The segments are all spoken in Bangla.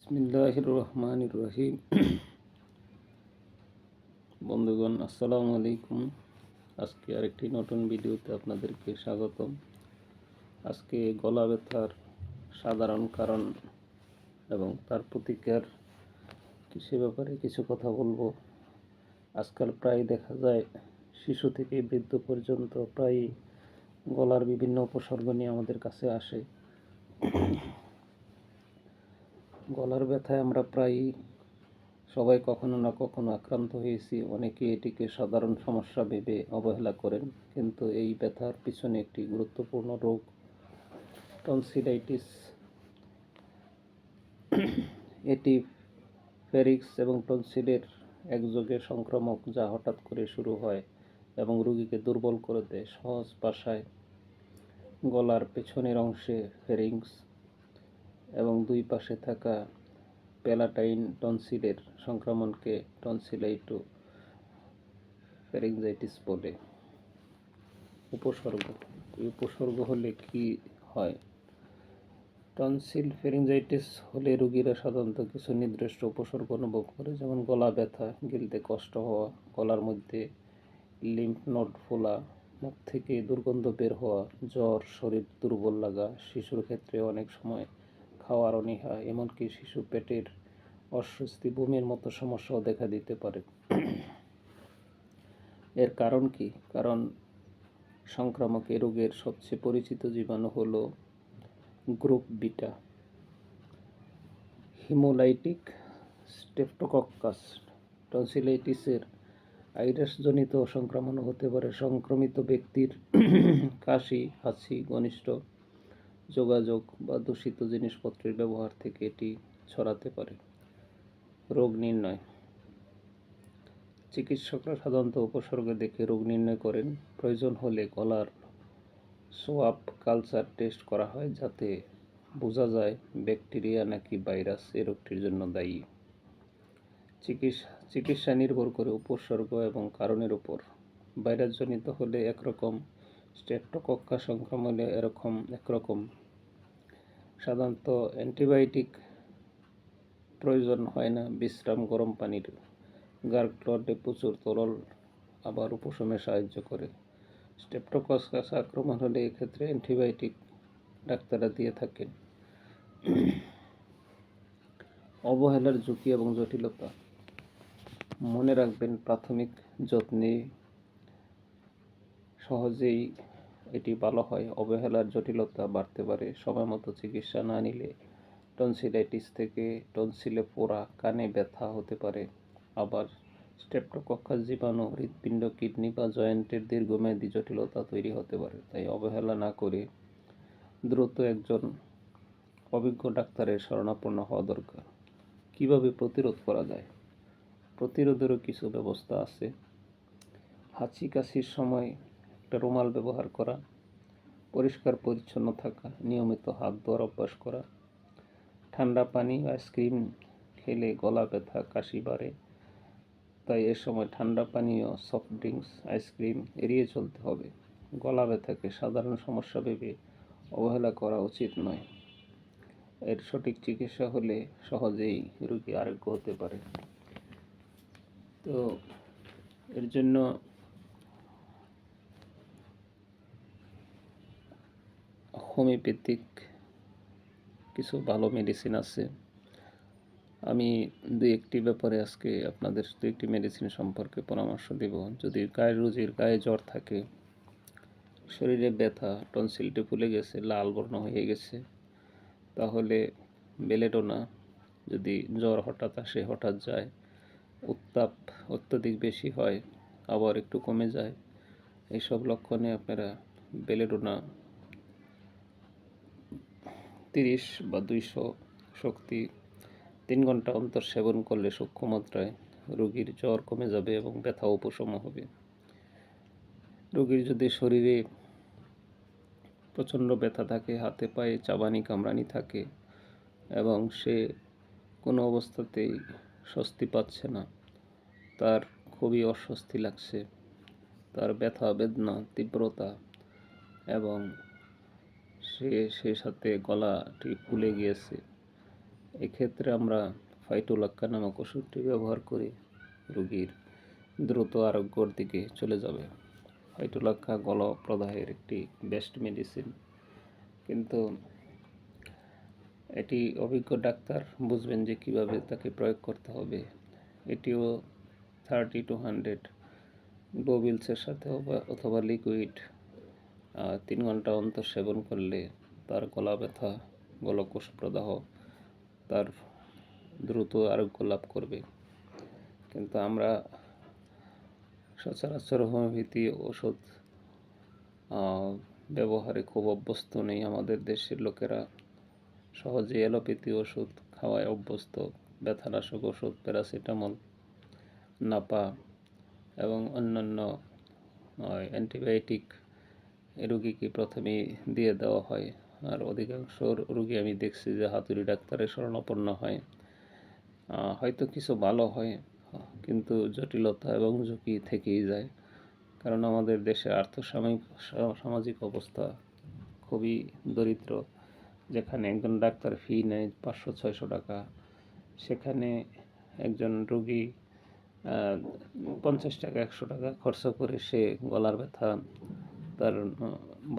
বিসমিল্লাহির রহমানির রহিম। বন্ধুগণ, আসসালামু আলাইকুম। আজকে আরেকটি নতুন ভিডিওতে আপনাদেরকে স্বাগতম। আজকে গলা ব্যথার সাধারণ কারণ এবং তার প্রতিকার সে ব্যাপারে কিছু কথা বলবো। আজকাল প্রায় দেখা যায় শিশু থেকে বৃদ্ধ পর্যন্ত প্রায় গলার বিভিন্ন উপসর্গ নিয়ে আমাদের কাছে আসে। গলার ব্যথায় আমরা প্রায়ই সবাই কখনো না কখনো আক্রান্ত হয়েছি। অনেকে এটিকে সাধারণ সমস্যা ভেবে অবহেলা করেন, কিন্তু এই ব্যথার পিছনে একটি গুরুত্বপূর্ণ রোগ টনসিলাইটিস। এটি ফেরিক্স এবং টনসিলের একযোগে সংক্রামক, যা হঠাৎ করে শুরু হয় এবং রোগীকে দুর্বল করে দেয়। সহজ ভাষায়, গলার পেছনের অংশে ফেরিংস এবং দুই পাশে থাকা প্যালাটাইন টনসিলের সংক্রমণকে টনসিলাইটো ফ্যারিঞ্জাইটিস বলে। উপসর্গ হলে কি হয়? টনসিল ফ্যারিঞ্জাইটিস হলে রোগীরা সাধারণত কিছু নির্দিষ্ট উপসর্গ অনুভব করে, যেমন গলা ব্যথা, গিলতে কষ্ট হওয়া, গলার মধ্যে লিম্ফ নোড ফোলা, মুখ থেকে দুর্গন্ধ বের হওয়া, জ্বর, শরীর দুর্বল লাগা। শিশুর ক্ষেত্রে অনেক সময় খাওয়ার অনীহা, এমনকি শিশু পেটের অস্বস্তি, বমির মতো সমস্যাও দেখা দিতে পারে। এর কারণ কি? কারণ সংক্রামক এ রোগের সবচেয়ে পরিচিত জীবাণু হলো গ্রুপ বিটা হিমোলাইটিক স্ট্রেপ্টোকক্কাস। টনসিলাইটিসের ভাইরাসজনিত সংক্রমণ হতে পারে। সংক্রমিত ব্যক্তির কাশি, হাঁচি, ঘনিষ্ঠ যোগাযোগ বা দূষিত জিনিসপত্রের ব্যবহার থেকে এটি ছড়াতে পারে। রোগ নির্ণয়। চিকিৎসকরা সাধারণত উপসর্গ দেখে রোগ নির্ণয় করেন। প্রয়োজন হলে গলার সোয়াব কালচার টেস্ট করা হয়, যাতে বোঝা যায় ব্যাকটেরিয়া নাকি ভাইরাস এ রোগটির জন্য দায়ী। চিকিৎসা নির্ভর করে উপসর্গ এবং কারণের উপর। ভাইরাসজনিত হলে একরকম, স্ট্রেপ্টোকক্কাস সংক্রমণে একরকম। সাধারণত অ্যান্টিবায়োটিক প্রয়োজন হয় না। বিশ্রাম, গরম পানির গার্গলে প্রচুর তরল আবার উপশমে সাহায্য করে। স্ট্রেপ্টোকক্কাস আক্রমণ হলে এক্ষেত্রে অ্যান্টিবায়োটিক ডাক্তাররা দিয়ে থাকেন। অবহেলার ঝুঁকি এবং জটিলতা। মনে রাখবেন, প্রাথমিক যত্নে সহজেই এটি ভালো হয়। অবহেলার জটিলতা বাড়তে পারে। সময়মতো চিকিৎসা না নিলে টনসিলাইটিস থেকে টনসিলে পোড়া, কানে ব্যথা হতে পারে। আবার স্ট্রেপ্টোকক্কাস জীবাণু হৃৎপিণ্ড, কিডনি বা জয়েন্টের দীর্ঘমেয়াদী জটিলতা তৈরি হতে পারে। তাই অবহেলা না করে দ্রুত একজন অভিজ্ঞ ডাক্তারের শরণাপন্ন হওয়া দরকার। কিভাবে প্রতিরোধ করা যায়? প্রতিরোধেরও কিছু ব্যবস্থা আছে। হাঁচি কাশির সময় একটা রুমাল ব্যবহার করা, পরিষ্কার পরিচ্ছন্ন থাকা, নিয়মিত হাত ধোয়ার অভ্যাস করা। ঠান্ডা পানি, আইসক্রিম খেলে গলা ব্যথা, কাশি বাড়ে, তাই এ সময় ঠান্ডা পানীয়, সফট ড্রিঙ্কস, আইসক্রিম এড়িয়ে চলতে হবে। গলা ব্যথাকে সাধারণ সমস্যা ভেবে অবহেলা করা উচিত নয়। এর সঠিক চিকিৎসা হলে সহজেই রোগী আরোগ্য হতে পারে। তো এর জন্য হোমিওপ্যাথিক কিছু ভালো মেডিসিন আছে। আমি দুই একটি ব্যাপারে আজকে আপনাদের দু একটি মেডিসিন সম্পর্কে পরামর্শ দেব। যদি রোগীর গায়ে জ্বর থাকে, শরীরে ব্যথা, টনসিলটি ফুলে গেছে, লাল বর্ণ হয়ে গেছে, তাহলে বেলেডোনা। যদি জ্বর হঠাৎ আসে, হঠাৎ যায়, উত্তাপ অত্যধিক বেশি হয়, আবার একটু কমে যায়, এইসব লক্ষণে আপনারা বেলেডোনা 30 বা 200 শক্তি 3 ঘন্টা অন্তর সেবন করলে সূক্ষ্ম মাত্রায় রোগীর জ্বর কমে যাবে এবং ব্যথা উপশম হবে। রোগীর যদি শরীরে প্রচণ্ড ব্যথা থাকে, হাতে পায়ে চাবানি কামড়ানি থাকে এবং সে কোনো অবস্থাতেই স্বস্তি পাচ্ছে না, তার খুবই অস্বস্তি লাগছে, তার ব্যথা বেদনা তীব্রতা এবং সেই সাথে গলাটি ফুলে গিয়েছে, এক্ষেত্রে আমরা ফাইটোলাক্কা নামক ওষুধটি ব্যবহার করি, রোগীর দ্রুত আরোগ্যর দিকে চলে যাবে। ফাইটোলাক্কা গলা প্রদাহের একটি বেস্ট মেডিসিন, কিন্তু এটি অভিজ্ঞ ডাক্তার বুঝবেন যে কীভাবে তাকে প্রয়োগ করতে হবে। এটিও 30 to 100 গ্লোবিলসের সাথে অথবা লিকুইড 3 ঘন্টা অন্তর সেবন করলে তার গলা ব্যথা, গলকোষ প্রদাহ তার দ্রুত আরোগ্য লাভ করবে। কিন্তু আমরা সচরাচর হোমিওপ্যাথি ওষুধ ব্যবহারে খুব অভ্যস্ত নেই। আমাদের দেশের লোকেরা সহজে অ্যালোপ্যাথি ওষুধ খাওয়ায় অভ্যস্ত। ব্যথানাশক ওষুধ, প্যারাসিটামল, নাপা এবং অন্যান্য অ্যান্টিবায়োটিক রোগীকে প্রথমেই দিয়ে দেওয়া হয়। আর অধিকাংশ রোগী আমি দেখছি যে হাতুড়ি ডাক্তারের শরণাপন্ন হয়। হয়তো কিছু ভালো হয়, কিন্তু জটিলতা এবং ঝুঁকি থেকেই যায়। কারণ আমাদের দেশে সামাজিক অবস্থা খুবই দরিদ্র। যেখানে একজন ডাক্তার ফি নেয় 500-600 টাকা, সেখানে একজন রোগী 50 টাকা 100 টাকা খরচ করে সে গলার ব্যথা তার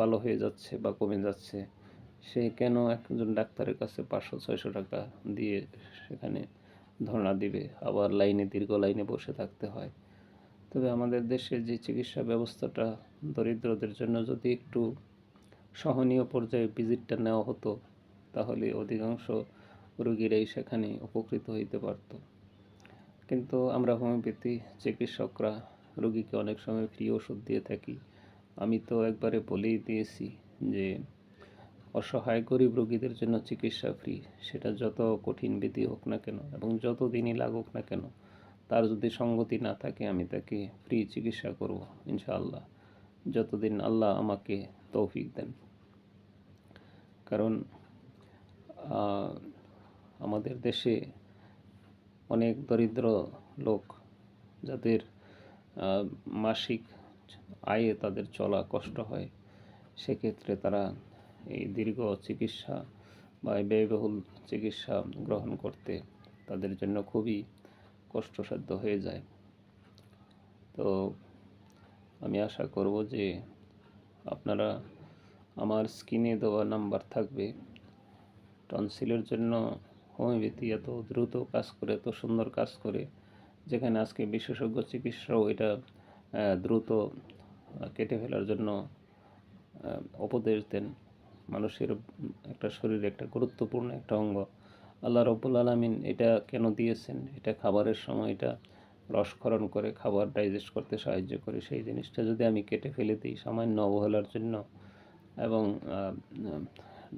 ভালো হয়ে যাচ্ছে বা কমে যাচ্ছে। সে কেন একজন ডাক্তারের কাছে 500-600 টাকা দিয়ে সেখানে ধর্ণা দিবে, আবার দীর্ঘ লাইনে বসে থাকতে হয়। তবে আমাদের দেশে যে চিকিৎসা ব্যবস্থাটা দরিদ্রদের জন্য যদি একটু সহনীয় পর্যায়ে ভিজিটটা নেওয়া হতো, তাহলে অধিকাংশ রোগীরাই সেখানে উপকৃত হইতে পারত। কিন্তু আমরা হোমিওপ্যাথি চিকিৎসকরা রোগীকে অনেক সময় ফ্রি ওষুধ দিয়ে থাকি। আমি তো একবারে বলেই দিয়েছি যে অসহায় গরিব রোগীদের জন্য চিকিৎসা ফ্রি, সেটা যত কঠিন বিধি হোক না কেন এবং যত দিনই লাগুক না কেন, তার যদি সঙ্গতি না থাকে আমি তাকে ফ্রি চিকিৎসা করব ইনশাআল্লাহ, যতদিন আল্লাহ আমাকে তৌফিক দেন। কারণ আমাদের দেশে অনেক দরিদ্র লোক, যাদের মাসিক আয়ে তাদের চলা কষ্ট হয়, সেক্ষেত্রে তারা এই দীর্ঘ চিকিৎসা বা ব্যয়বহুল চিকিৎসা গ্রহণ করতে তাদের জন্য খুবই কষ্টসাধ্য হয়ে যায়। তো আমি আশা করব যে আপনারা, আমার স্ক্রিনে দেওয়া নাম্বার থাকবে, টনসিলের জন্য হোমিওপ্যাথি এত দ্রুত কাজ করে, এত সুন্দর কাজ করে, যেখানে আজকে বিশেষজ্ঞ চিকিৎসাও এটা দ্রুত কেটে ফেলার জন্য উপদেশ দেন। মানুষের একটা শরীরে একটা গুরুত্বপূর্ণ একটা অঙ্গ আল্লাহ রব্বুল আলামিন এটা কেন দিয়েছেন, এটা খাবারের সময় এটা রসক্ষরণ করে খাবার ডাইজেস্ট করতে সাহায্য করে। সেই জিনিসটা যদি আমি কেটে ফেলে দিই সামান্য অবহেলার জন্য, এবং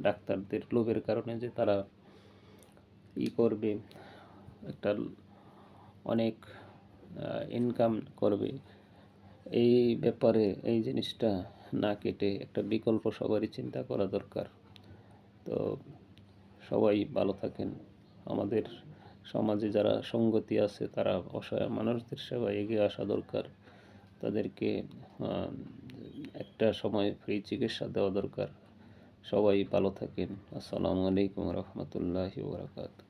ডাক্তারদের লোভের কারণে যে তারা করবে, একটা অনেক ইনকাম করবে, এই ব্যাপারে এই জিনিসটা না কেটে একটা বিকল্প সবারই চিন্তা করা দরকার। তো সবাই ভালো থাকেন। আমাদের সমাজে যারা সঙ্গতি আছে তারা অসহায় মানুষদের সেবায় এগিয়ে আসা দরকার। তাদেরকে একটা সময় ফ্রি চিকিৎসা দেওয়া দরকার। সবাই ভালো থাকেন। আসসালামু আলাইকুম রহমতুল্লাহি ওয়া বারাকাতুহু।